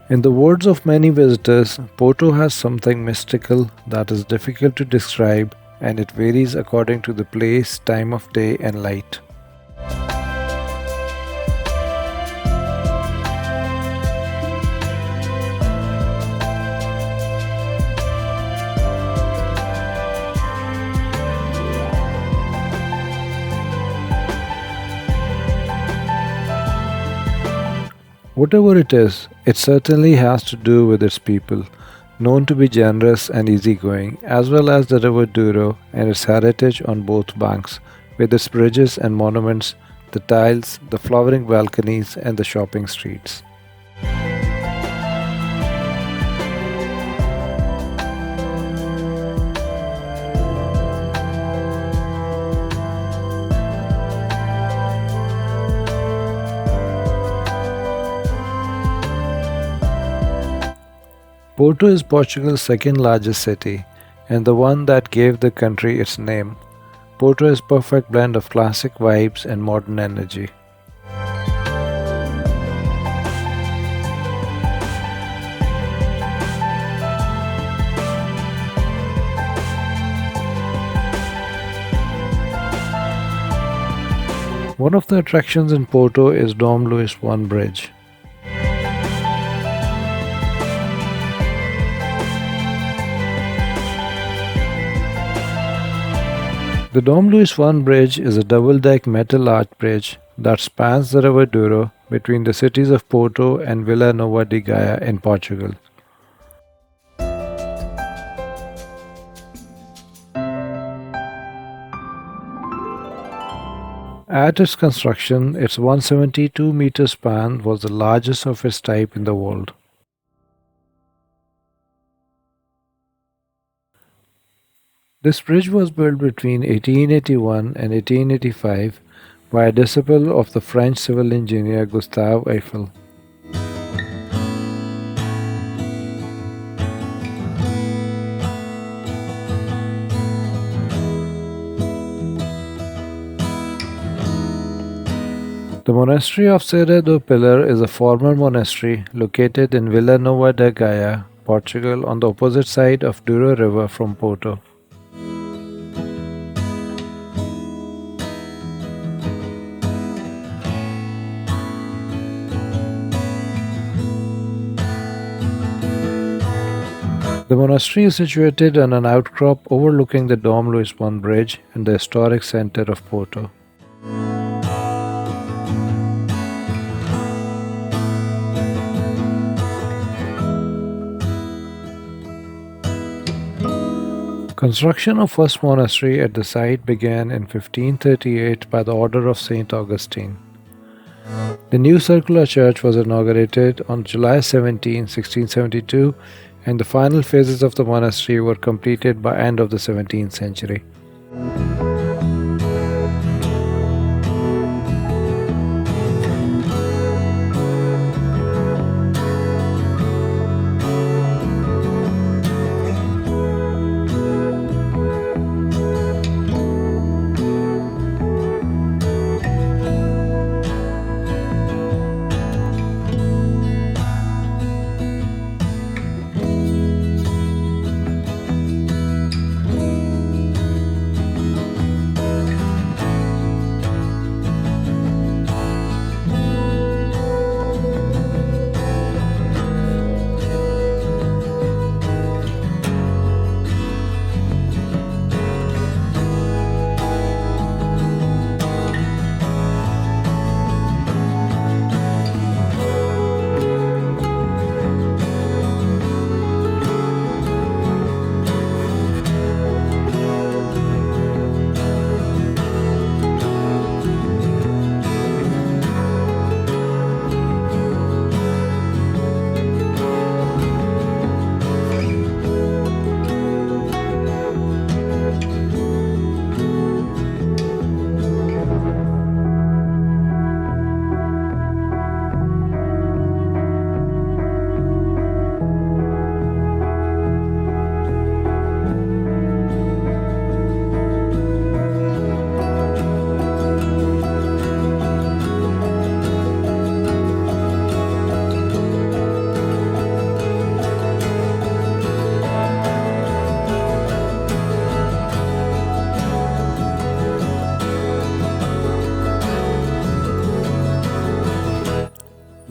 In the words of many visitors, Porto has something mystical that is difficult to describe and it varies according to the place, time of day, and light. Whatever it is, it certainly has to do with its people, known to be generous and easygoing, as well as the river Douro and its heritage on both banks, with its bridges and monuments, the tiles, the flowering balconies, and the shopping streets. Porto is Portugal's second largest city and the one that gave the country its name. Porto is a perfect blend of classic vibes and modern energy. One of the attractions in Porto is Dom Luiz I Bridge. The Dom Luiz I Bridge is a double-deck metal arch bridge that spans the river Douro between the cities of Porto and Vila Nova de Gaia in Portugal. At its construction, its 172-meter span was the largest of its type in the world. This bridge was built between 1881 and 1885 by a disciple of the French civil engineer Gustave Eiffel. The Monastery of Serra do Pilar is a former monastery located in Vila Nova de Gaia, Portugal, on the opposite side of Douro River from Porto. The monastery is situated on an outcrop overlooking the Dom Luiz I Bridge and the historic centre of Porto. Construction of first monastery at the site began in 1538 by the order of Saint Augustine. The new circular church was inaugurated on July 17, 1672, and the final phases of the monastery were completed by end of the 17th century.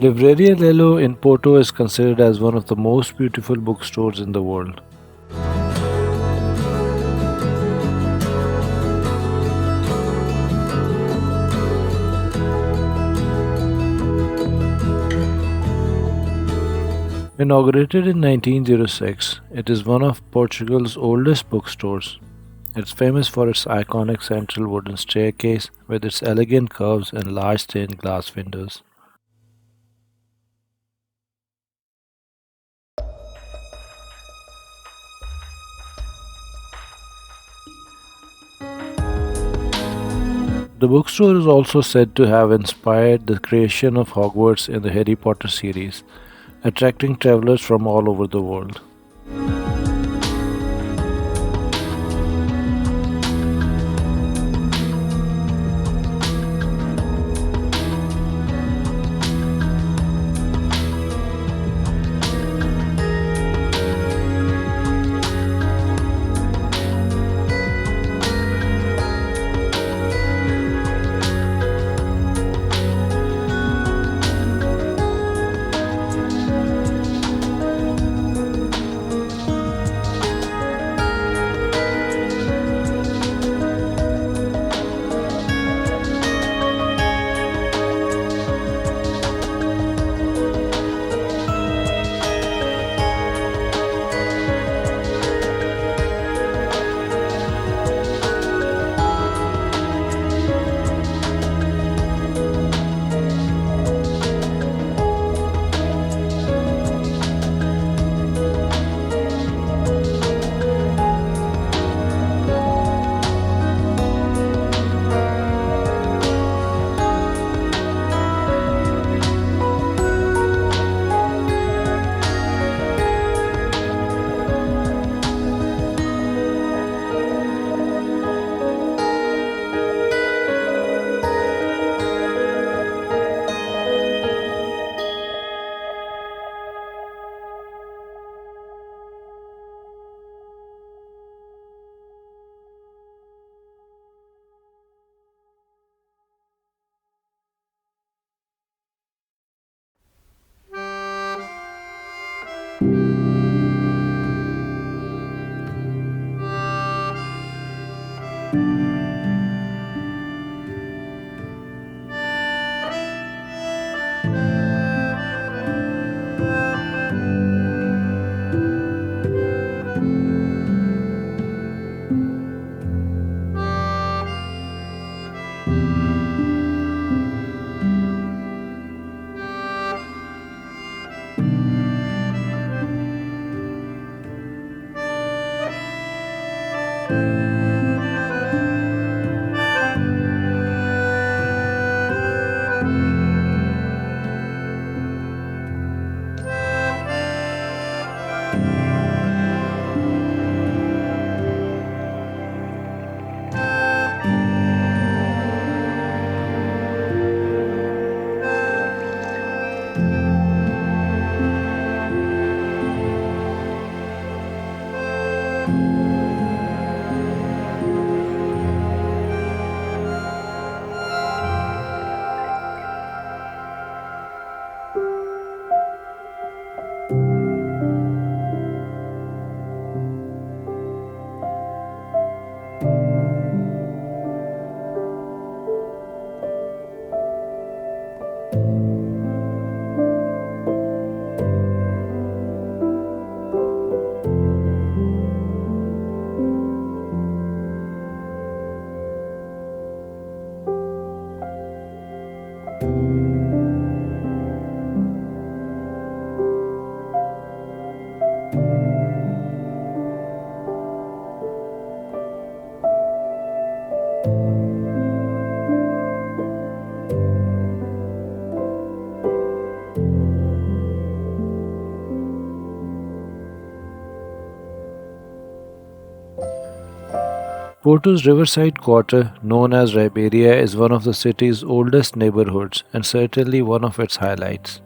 Livraria Lello in Porto is considered as one of the most beautiful bookstores in the world. Inaugurated in 1906, it is one of Portugal's oldest bookstores. It's famous for its iconic central wooden staircase with its elegant curves and large stained glass windows. The bookstore is also said to have inspired the creation of Hogwarts in the Harry Potter series, attracting travelers from all over the world. Porto's riverside quarter, known as Ribeira, is one of the city's oldest neighborhoods and certainly one of its highlights.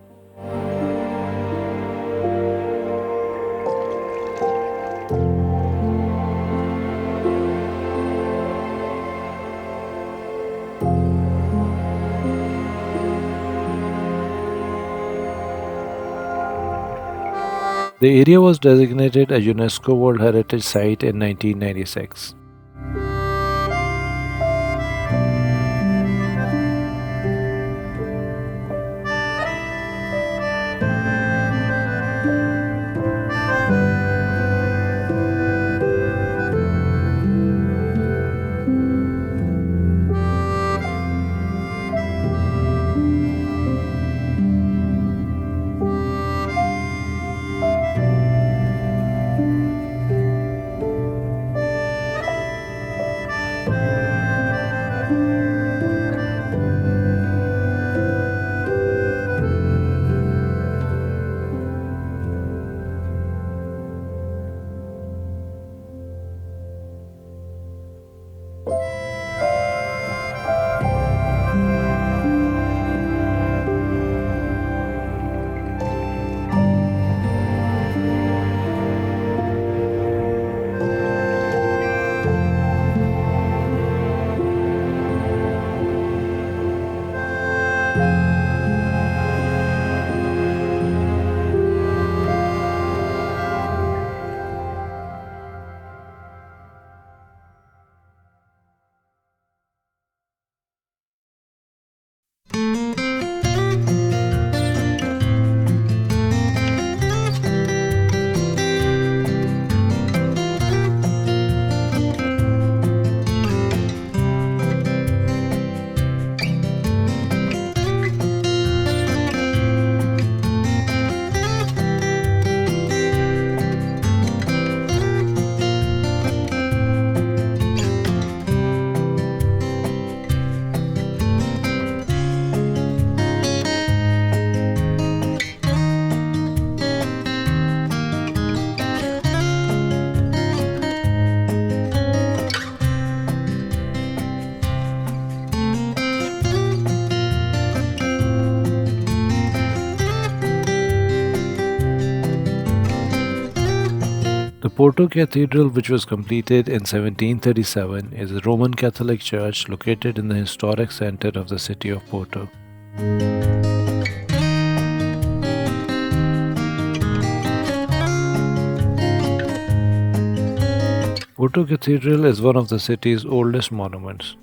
The area was designated a UNESCO World Heritage Site in 1996. The Porto Cathedral, which was completed in 1737, is a Roman Catholic church located in the historic center of the city of Porto. Porto Cathedral is one of the city's oldest monuments.